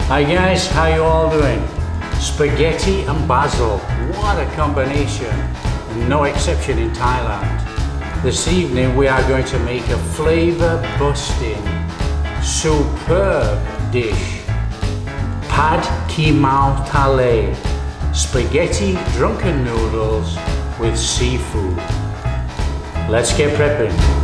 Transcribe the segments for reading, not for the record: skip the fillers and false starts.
Hi guys, how you all doing? Spaghetti and basil, what a combination, and no exception in Thailand. This evening we are going to make a flavour busting, superb dish. Pad Kee Mao Thale, spaghetti drunken noodles with seafood. Let's get prepping.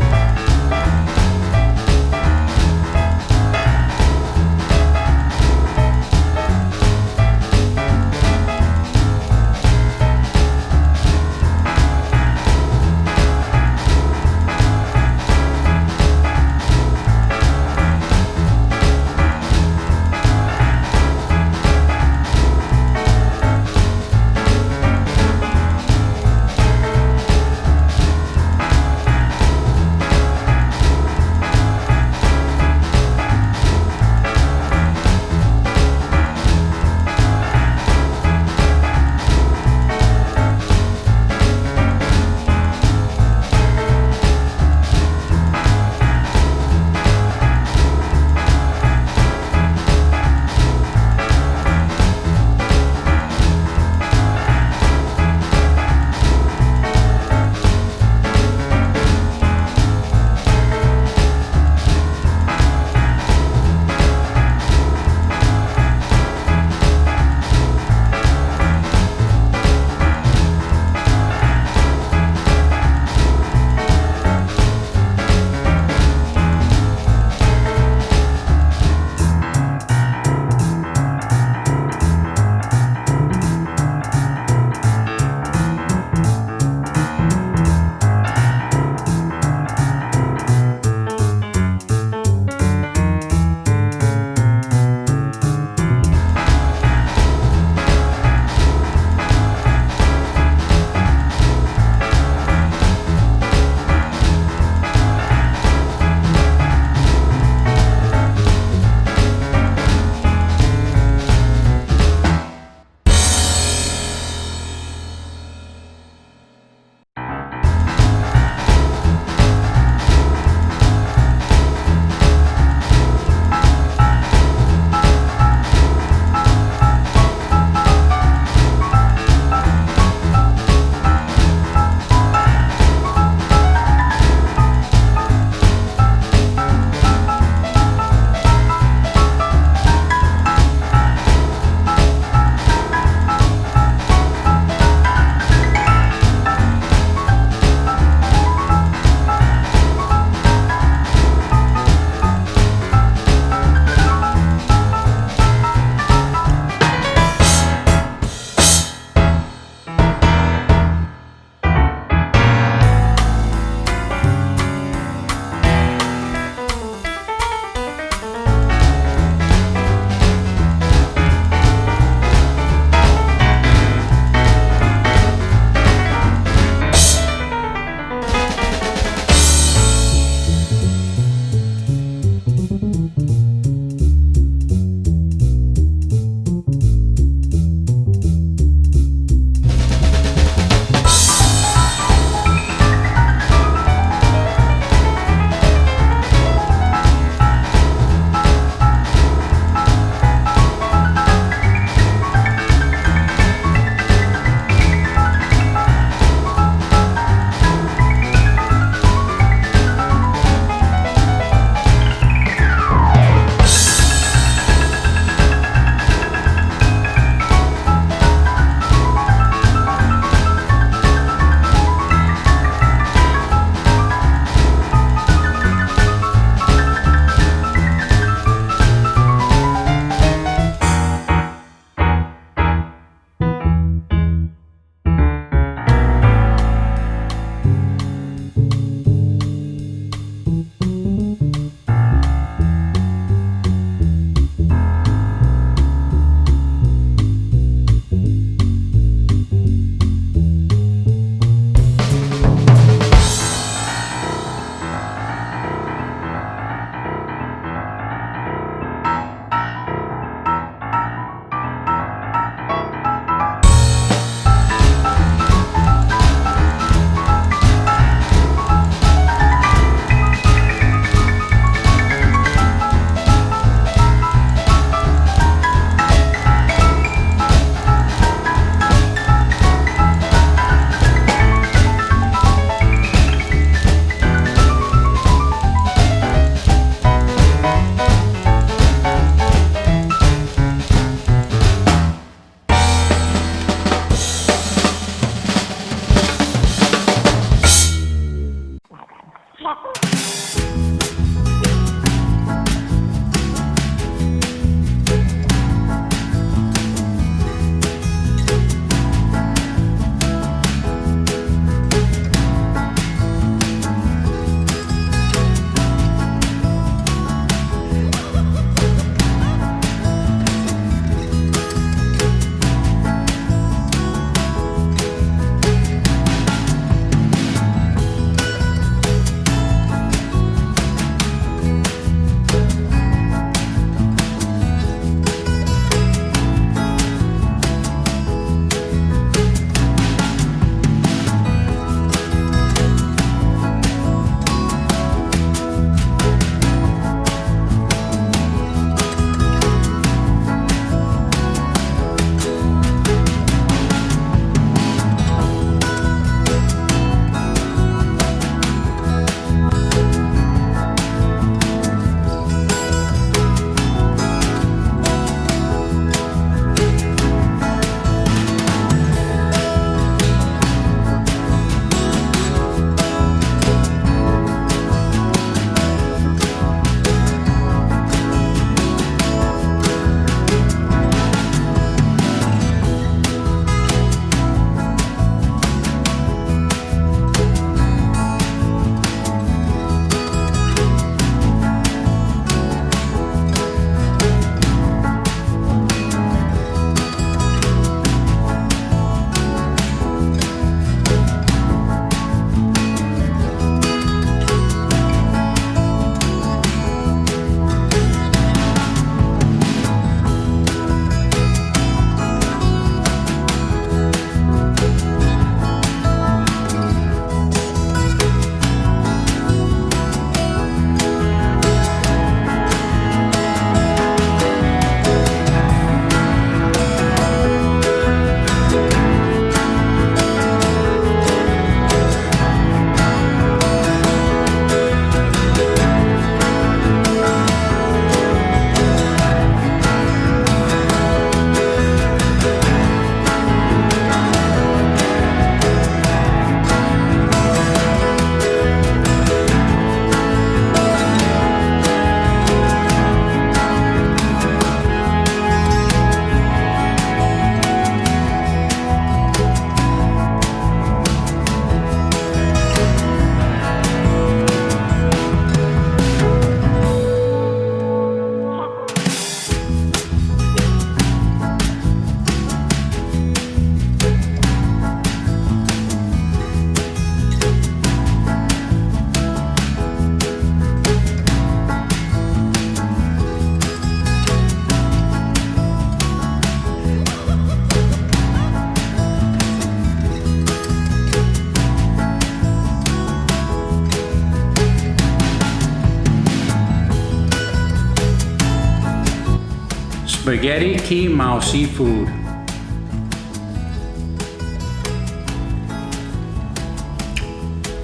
spaghetti Kee Mao seafood.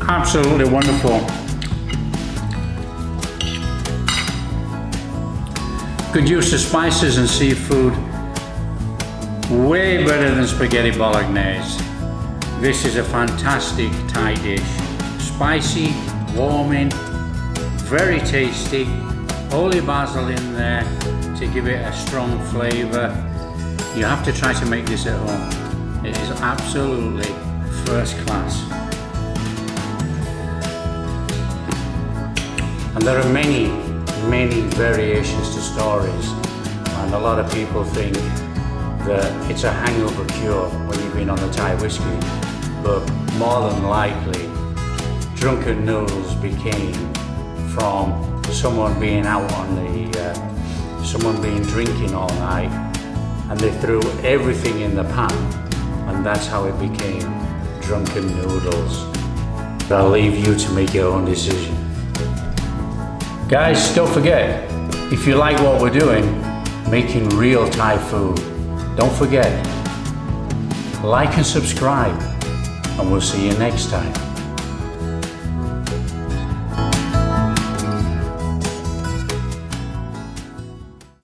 Absolutely wonderful. Good use of spices and seafood. Way better than spaghetti bolognese. This is a fantastic Thai dish. Spicy, warming, very tasty. Holy basil in there to give it a strong flavour. You have to try to make this at home. It is absolutely first class. And there are many variations to stories, and a lot of people think that it's a hangover cure when you've been on the Thai whiskey, but more than likely drunken noodles became from someone being out on the someone being drinking all night, and they threw everything in the pan, and that's how it became drunken noodles. But I'll leave you to make your own decision. Guys, don't forget, if you like what we're doing, making real Thai food, don't forget, like and subscribe, and we'll see you next time.